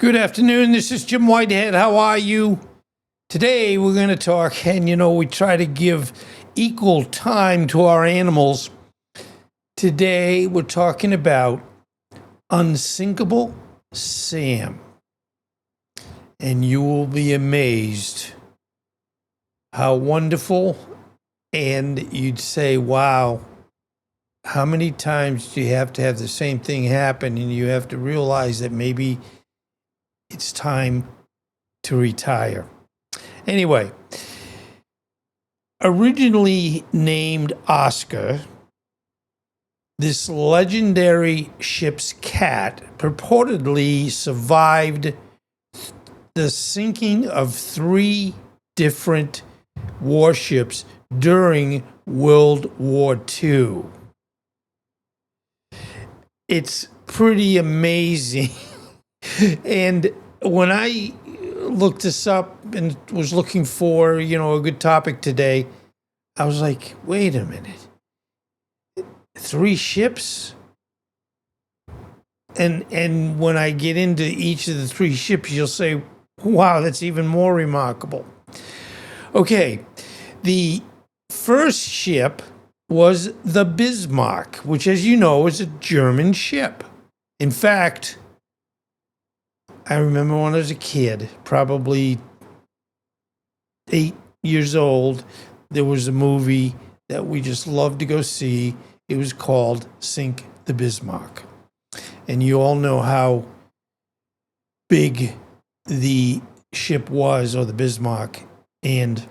Good afternoon. This is Jim Whitehead. How are you? Today we're going to talk, and we try to give equal time to our animals. Today we're talking about Unsinkable Sam. And you will be amazed how wonderful, and you'd say, wow, how many times do you have to have the same thing happen, and you have to realize that maybe it's time to retire. Anyway, originally named Oscar, this legendary ship's cat purportedly survived the sinking of 3 different warships during World War II. It's pretty amazing. And when I looked this up and was looking for, a good topic today, I was like, wait a minute. 3 ships? And when I get into each of the 3 ships, you'll say, wow, that's even more remarkable. Okay, the first ship was the Bismarck, which, as you know, is a German ship. In fact, I remember when I was a kid, probably 8 years old, there was a movie that we just loved to go see. It was called Sink the Bismarck. And you all know how big the ship was, or the Bismarck, and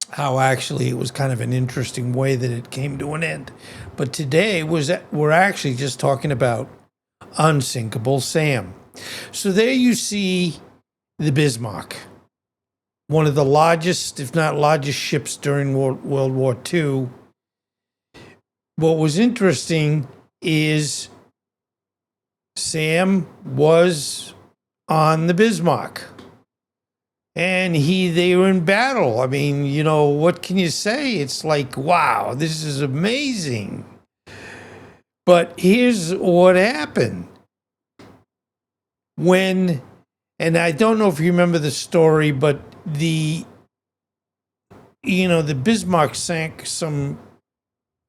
how actually it was kind of an interesting way that it came to an end. But today we're actually just talking about Unsinkable Sam. So there you see the Bismarck, one of the largest, if not largest, ships during World War II. What was interesting is Sam was on the Bismarck, and they were in battle. I mean, what can you say? It's like, wow, this is amazing. But here's what happened. And I don't know if you remember the story, but the Bismarck sank some,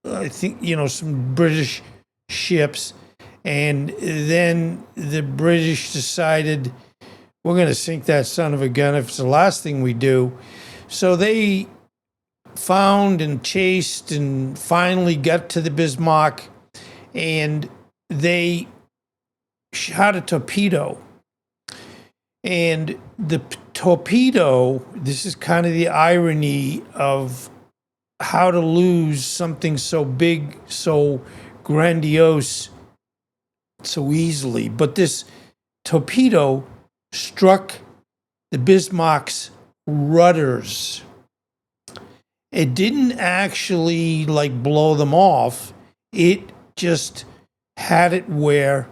I think, some British ships. And then the British decided, we're going to sink that son of a gun if it's the last thing we do. So they found and chased and finally got to the Bismarck, and they shot a torpedo. And the torpedo, this is kind of the irony of how to lose something so big, so grandiose, so easily. But this torpedo struck the Bismarck's rudders. It didn't actually blow them off. It just had it where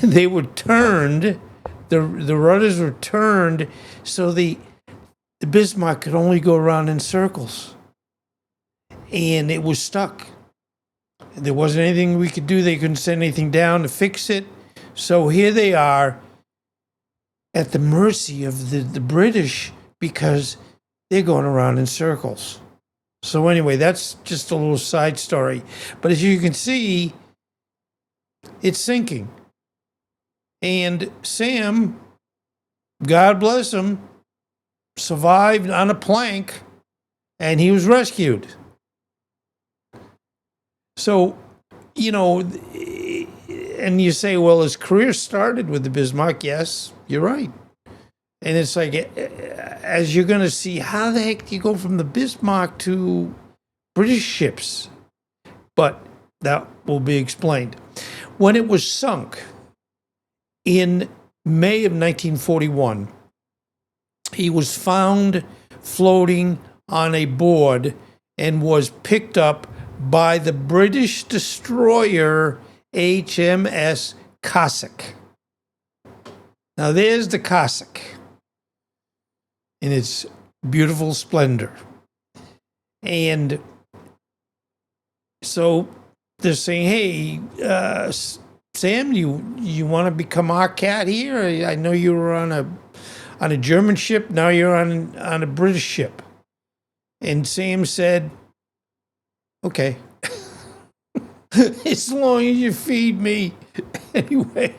they were turned. The rudders were turned, so the Bismarck could only go around in circles. And it was stuck. There wasn't anything we could do. They couldn't send anything down to fix it. So here they are at the mercy of the British, because they're going around in circles. So anyway, that's just a little side story. But as you can see, it's sinking. And Sam, God bless him, survived on a plank, and he was rescued. So, and you say, well, his career started with the Bismarck. Yes, you're right. And it's like, as you're going to see, how the heck do you go from the Bismarck to British ships? But that will be explained. When it was sunk in May of 1941, he was found floating on a board and was picked up by the British destroyer HMS Cossack. Now there's the Cossack in its beautiful splendor. And so they're saying, hey, Sam, you want to become our cat here? I know you were on a German ship. Now you're on a British ship." And Sam said, "Okay, as long as you feed me." Anyway,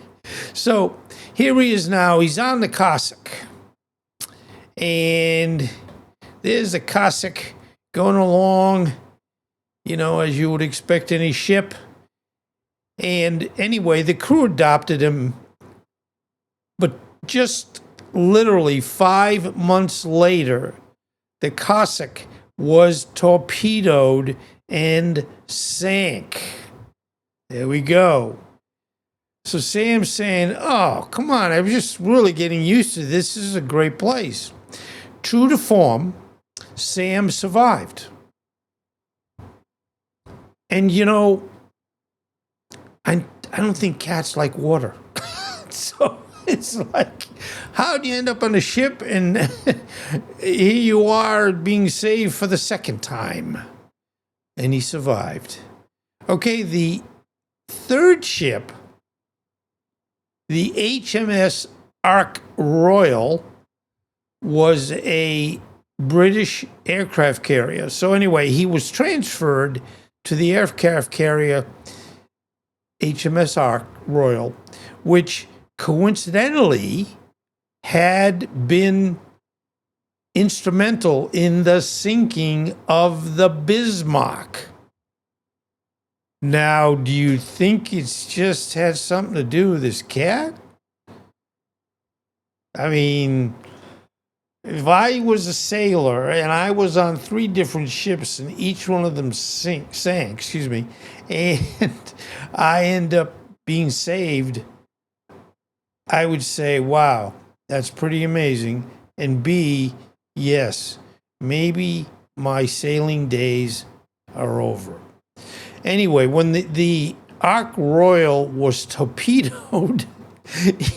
so here he is now. He's on the Cossack, and there's the Cossack going along, as you would expect any ship. And anyway, the crew adopted him, but just literally 5 months later, the Cossack was torpedoed and sank. There we go. So Sam's saying, "Oh, come on, I'm just really getting used to this. This is a great place." True to form, Sam survived. And I don't think cats like water. So it's like, how do you end up on a ship and here you are being saved for the second time? And he survived. Okay, the third ship, the HMS Ark Royal, was a British aircraft carrier. So anyway, he was transferred to the aircraft carrier HMS Ark Royal, which coincidentally had been instrumental in the sinking of the Bismarck. Now, do you think it's just had something to do with this cat? I mean, if I was a sailor and I was on 3 different ships and each one of them sank, and I end up being saved, I would say, wow, that's pretty amazing. And B, yes, maybe my sailing days are over. Anyway, when the Ark Royal was torpedoed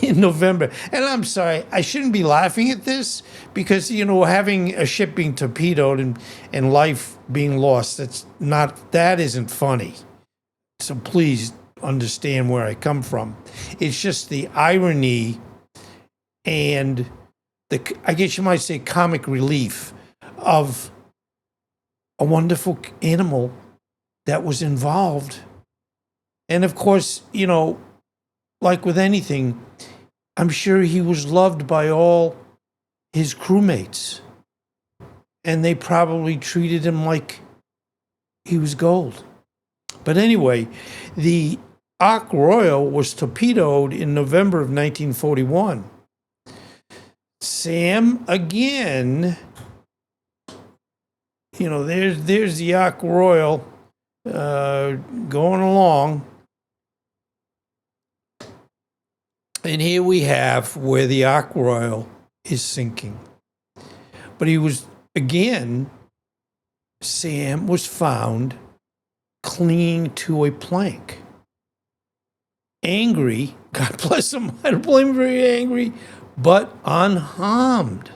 in November, and I'm sorry, I shouldn't be laughing at this because, having a ship being torpedoed and life being lost, that isn't funny. So please understand where I come from. It's just the irony and I guess you might say comic relief of a wonderful animal that was involved. And of course, like with anything, I'm sure he was loved by all his crewmates. And they probably treated him like he was gold. But anyway, the Ark Royal was torpedoed in November of 1941. Sam, again, there's the Ark Royal going along. And here we have where the Ark Royal is sinking. But Sam was found clinging to a plank. Angry, God bless him, I don't blame him, very angry, but unharmed.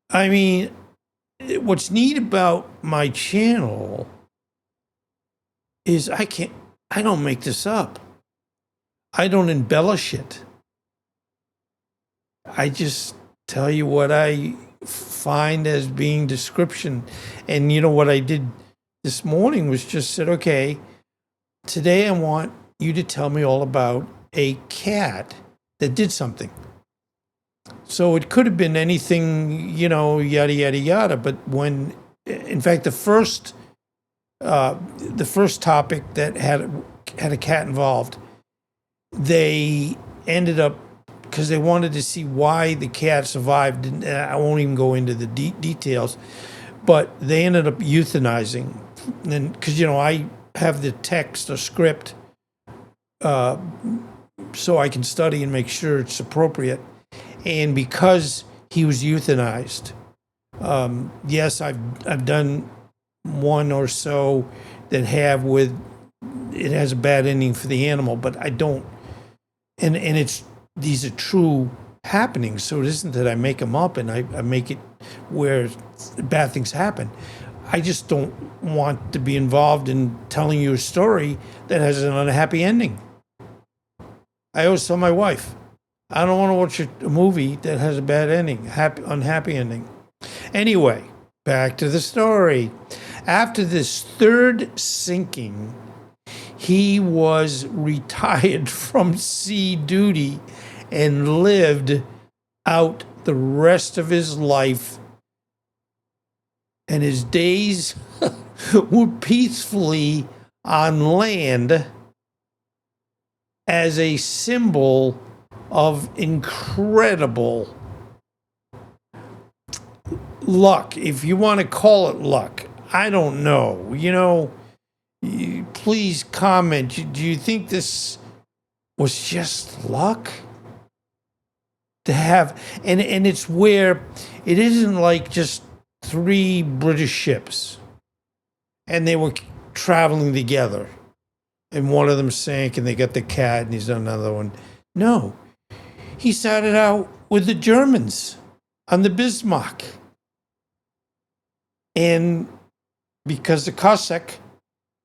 I mean, what's neat about my channel is I don't make this up. I don't embellish it. I just tell you what I find as being description. And what I did this morning was just said, okay, today I want you to tell me all about a cat that did something. So it could have been anything, yada, yada, yada. But in fact, the first topic that had a cat involved, they ended up, because they wanted to see why the cat survived, and I won't even go into the details, but they ended up euthanizing. And because, I have the text or script so I can study and make sure it's appropriate. And because he was euthanized, yes, I've done one or so that it has a bad ending for the animal, but I don't, and these are true happenings. So it isn't that I make them up and I make it where bad things happen. I just don't want to be involved in telling you a story that has an unhappy ending. I always tell my wife, I don't want to watch a movie that has a bad ending, unhappy ending. Anyway, back to the story. After this third sinking, he was retired from sea duty and lived out the rest of his life. And his days were peacefully on land as a symbol of incredible luck, if you want to call it luck. I don't know. Please comment. Do you think this was just luck? To have, and it's where it isn't like just 3 British ships and they were traveling together and one of them sank and they got the cat and he's done another one. No, he started out with the Germans on the Bismarck. And because the Cossack,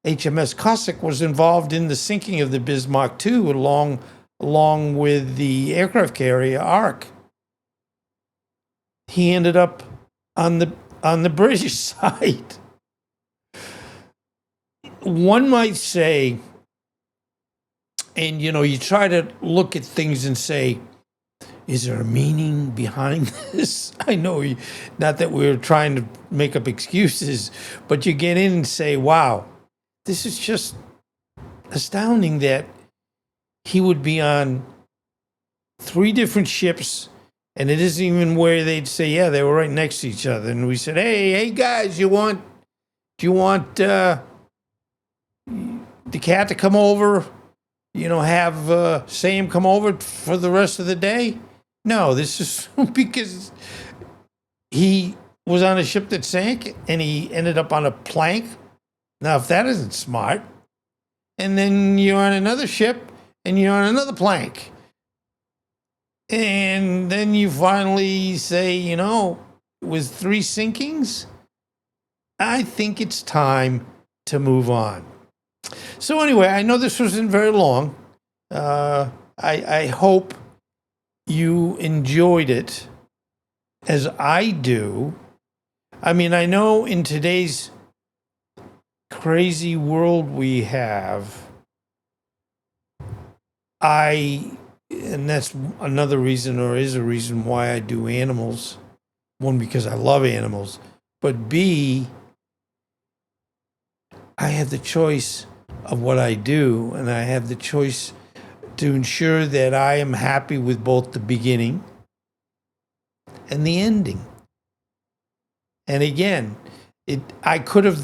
HMS Cossack, was involved in the sinking of the Bismarck too, along with the aircraft carrier Ark, he ended up on the British side. One might say, and you try to look at things and say, is there a meaning behind this? I know, not that we're trying to make up excuses, but you get in and say, wow, this is just astounding that he would be on 3 different ships, and it isn't even where they'd say, yeah, they were right next to each other. And we said, hey guys, do you want the cat to come over? Have Sam come over for the rest of the day? No, this is because he was on a ship that sank and he ended up on a plank. Now, if that isn't smart, and then you're on another ship and you're on another plank, and then you finally say, with 3 sinkings, I think it's time to move on. So anyway, I know this wasn't very long. I hope you enjoyed it as I do. I mean, I know in today's crazy world we have, and that's another reason, or is a reason, why I do animals. One, because I love animals, but B, I have the choice of what I do, and I have the choice to ensure that I am happy with both the beginning and the ending. And again, I could have,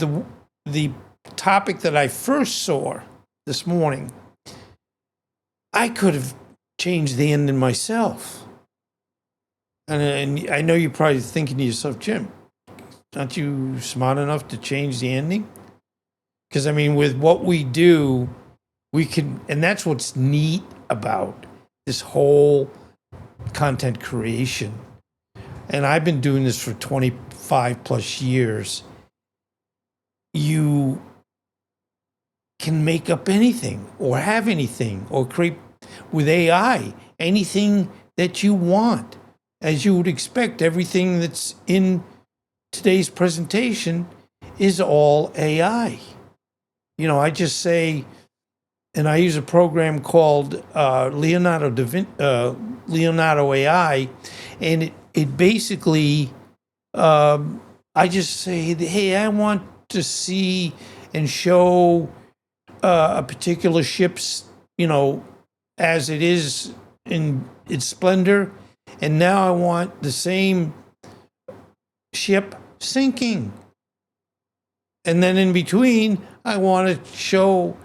the topic that I first saw this morning, I could have changed the ending myself. And I know you're probably thinking to yourself, Jim, aren't you smart enough to change the ending? Because, I mean, with what we do, we can, and that's what's neat about this whole content creation. And I've been doing this for 25 plus years. You can make up anything or have anything or create with AI anything that you want. As you would expect, everything that's in today's presentation is all AI. I just say, and I use a program called Leonardo AI, and it basically, I just say, hey, I want to see and show a particular ship's, as it is in its splendor, and now I want the same ship sinking. And then in between, I want to show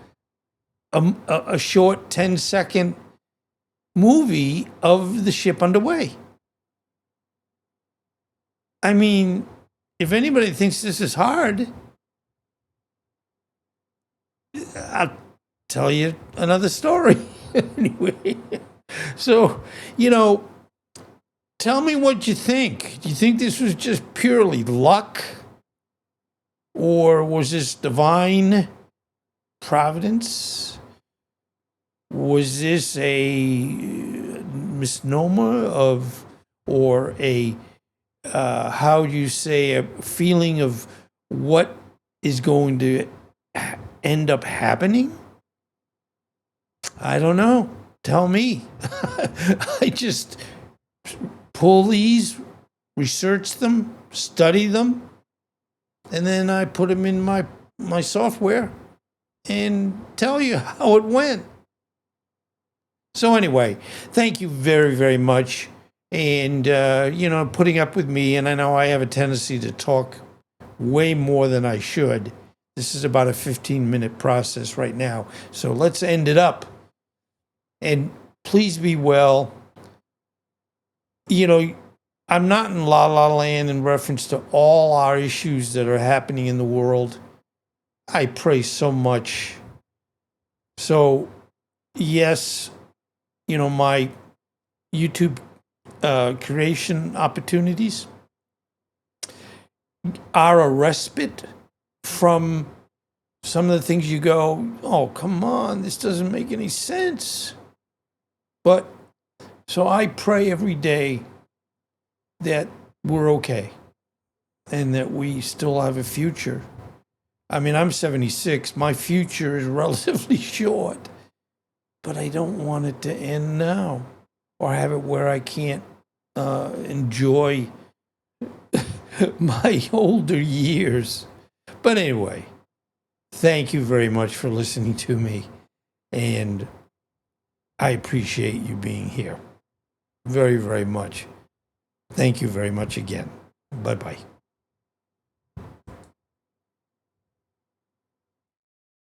a short 10-second movie of the ship underway. I mean, if anybody thinks this is hard, I'll tell you another story. Anyway, so, tell me what you think. Do you think this was just purely luck? Or was this divine providence? Was this a misnomer of, or a, how do you say, a feeling of what is going to end up happening? I don't know. Tell me. I just pull these, research them, study them, and then I put them in my software and tell you how it went. So anyway, thank you very, very much. And, putting up with me. And I know I have a tendency to talk way more than I should. This is about a 15-minute process right now. So let's end it up. And please be well. I'm not in la la land in reference to all our issues that are happening in the world. I pray so much. So, yes, my YouTube creation opportunities are a respite from some of the things you go, oh, come on, this doesn't make any sense. But so I pray every day that we're okay and that we still have a future. I mean, I'm 76. My future is relatively short, but I don't want it to end now or have it where I can't enjoy my older years. But anyway, thank you very much for listening to me, and I appreciate you being here very, very much. Thank you very much again. Bye-bye.